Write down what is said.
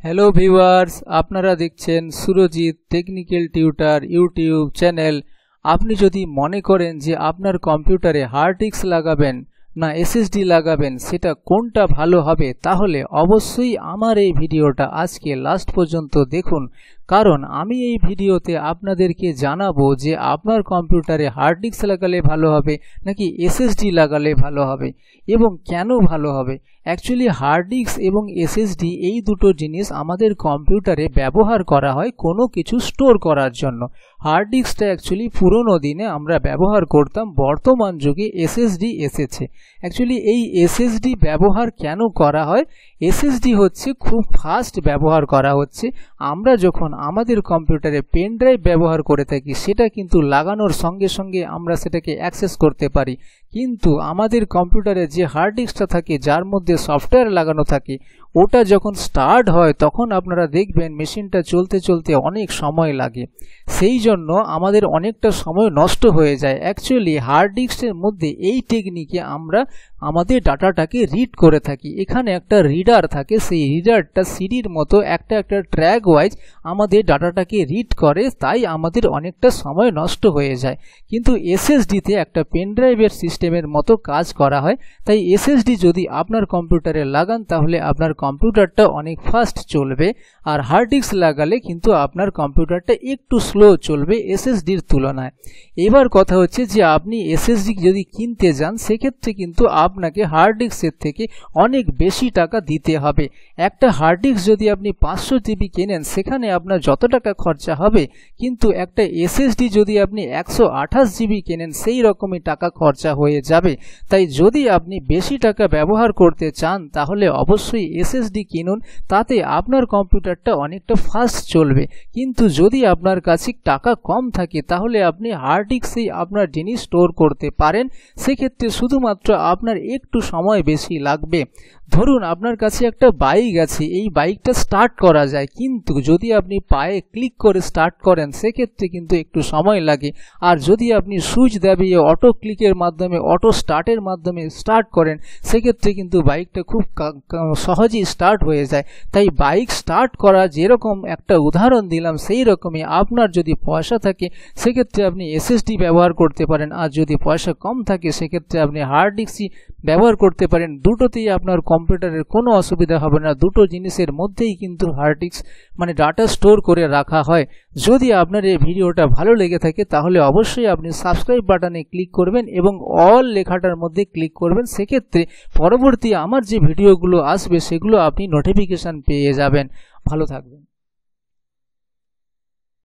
Hello viewers, আপনারা দেখছেন Surajit technical tutor YouTube channel. আপনি যদি মনে করেন যে আপনার কম্পিউটারে হার্ড ডিস্ক লাগাবেন না এসএসডি লাগাবেন, সেটা কোনটা ভালো হবে, তাহলে অবশ্যই আমার এই ভিডিওটা আজকে লাস্ট পর্যন্ত দেখুন। কারণ আমি এই ভিডিওতে আপনাদেরকে জানাবো যে আপনার কম্পিউটারে হার্ড ডিস্ক লাগালে ভালো হবে নাকি এসএসডি লাগালে ভালো হবে এবং কেন ভালো হবে। অ্যাকচুয়ালি হার্ড ডিস্ক এবং এসএসডি এই দুটো জিনিস আমাদের কম্পিউটারে ব্যবহার করা হয় কোনো কিছু স্টোর করার জন্য। হার্ড ডিস্কটা অ্যাকচুয়ালি পুরোনো দিনে আমরা ব্যবহার করতাম, বর্তমান যুগে এসএসডি এসেছে। অ্যাকচুয়ালি এই এসএসডি ব্যবহার কেন করা হয়? এসএসডি হচ্ছে খুব ফাস্ট ব্যবহার করা হচ্ছে। আমরা যখন আমাদের কম্পিউটারে পেন ড্রাইভ ব্যবহার করে থাকি, সেটা কিন্তু লাগানোর সঙ্গে সঙ্গে আমরা সেটাকে অ্যাক্সেস করতে পারি, কিন্তু আমাদের কম্পিউটারে যে হার্ড ডিস্কটা থাকে যার মধ্যে সফটওয়্যার লাগানো থাকে, ওটা যখন স্টার্ট হয় তখন আপনারা দেখবেন মেশিনটা চলতে চলতে অনেক সময় লাগে। সেই জন্য আমাদের অনেকটা সময় নষ্ট হয়ে যায়। অ্যাকচুয়ালি হার্ড ডিস্কের মধ্যে এই টেকনিকে আমরা আমাদের ডাটাটাকে রিড করে থাকি। এখানে একটা রিডার থাকে, সেই রিডারটা সিডির মতো একটা ট্র্যাক ওয়াইজ আমাদের ডাটাটাকে রিড করে, তাই আমাদের অনেকটা সময় নষ্ট হয়ে যায়। কিন্তু এসএসডিতে একটা পেন ড্রাইভের সিস্টেমের মতো কাজ করা হয়, তাই এসএসডি যদি আপনার কম্পিউটারে লাগান তাহলে আপনার কম্পিউটারটা অনেক ফাস্ট চলবে। আর হার্ড ডিস্ক লাগালে কিন্তু আপনার কম্পিউটারটা একটু স্লো চলবে এসএসডির তুলনায়। এবার কথা হচ্ছে যে আপনি এসএসডি যদি কিনতে যান, সেক্ষেত্রে কিন্তু আপনাকে হার্ড ডিস্কের থেকে অনেক বেশি টাকা দিতে হবে। একটা হার্ড ডিস্ক যদি আপনি 500 জিবি কেনেন, সেখানে আপনার যত টাকা খরচা হবে, কিন্তু একটা এসএসডি যদি আপনি 128 জিবি কেনেন, সেই রকমই টাকা খরচা হয়ে যাবে। তাই যদি আপনি বেশি টাকা ব্যবহার করতে চান তাহলে অবশ্যই এসএসডি কিনুন, তাতে আপনার কম্পিউটারটা অনেকটা ফাস্ট চলবে। কিন্তু যদি আপনার কাছে টাকা কম থাকে তাহলে আপনি হার্ড ডিস্কেই আপনার জিনিস স্টোর করতে পারেন, সেক্ষেত্রে শুধুমাত্র আপনার একটু সময় বেশি লাগবে। ধরুন আপনার কাছে একটা বাইক আছে, এই বাইকটা স্টার্ট করা যায়, কিন্তু যদি আপনি পায়ে ক্লিক করে স্টার্ট করেন সেক্ষেত্রে কিন্তু একটু সময় লাগে। আর যদি আপনি সুইচ দাবিয়ে অটো ক্লিকের মাধ্যমে অটো স্টার্টের মাধ্যমে স্টার্ট করেন, সেক্ষেত্রে কিন্তু বাইকটা খুব সহজেই স্টার্ট হয়ে যায়। তাই বাইক স্টার্ট করা যেরকম একটা উদাহরণ দিলাম, সেই রকমই আপনার যদি পয়সা থাকে সেক্ষেত্রে আপনি এসএসডি ব্যবহার করতে পারেন, আর যদি পয়সা কম থাকে সেক্ষেত্রে আপনি হার্ড ডিস্কই ব্যবহার করতে পারেন। দুটোতেই আপনার কম্পিউটারের কোনো অসুবিধা হবে না। দুটো জিনিসের মধ্যেই কিন্তু হার্ড ডিস্ক মানে ডাটা স্টোর করে রাখা হয়। যদি আপনার এই ভিডিওটা ভালো লেগে থাকে তাহলে অবশ্যই আপনি সাবস্ক্রাইব বাটনে ক্লিক করবেন এবং অল লেখাটার মধ্যে ক্লিক করবেন। সেক্ষেত্রে পরবর্তী আমার যে ভিডিওগুলো আসবে সেগুলো আপনি নোটিফিকেশান পেয়ে যাবেন। ভালো থাকবেন।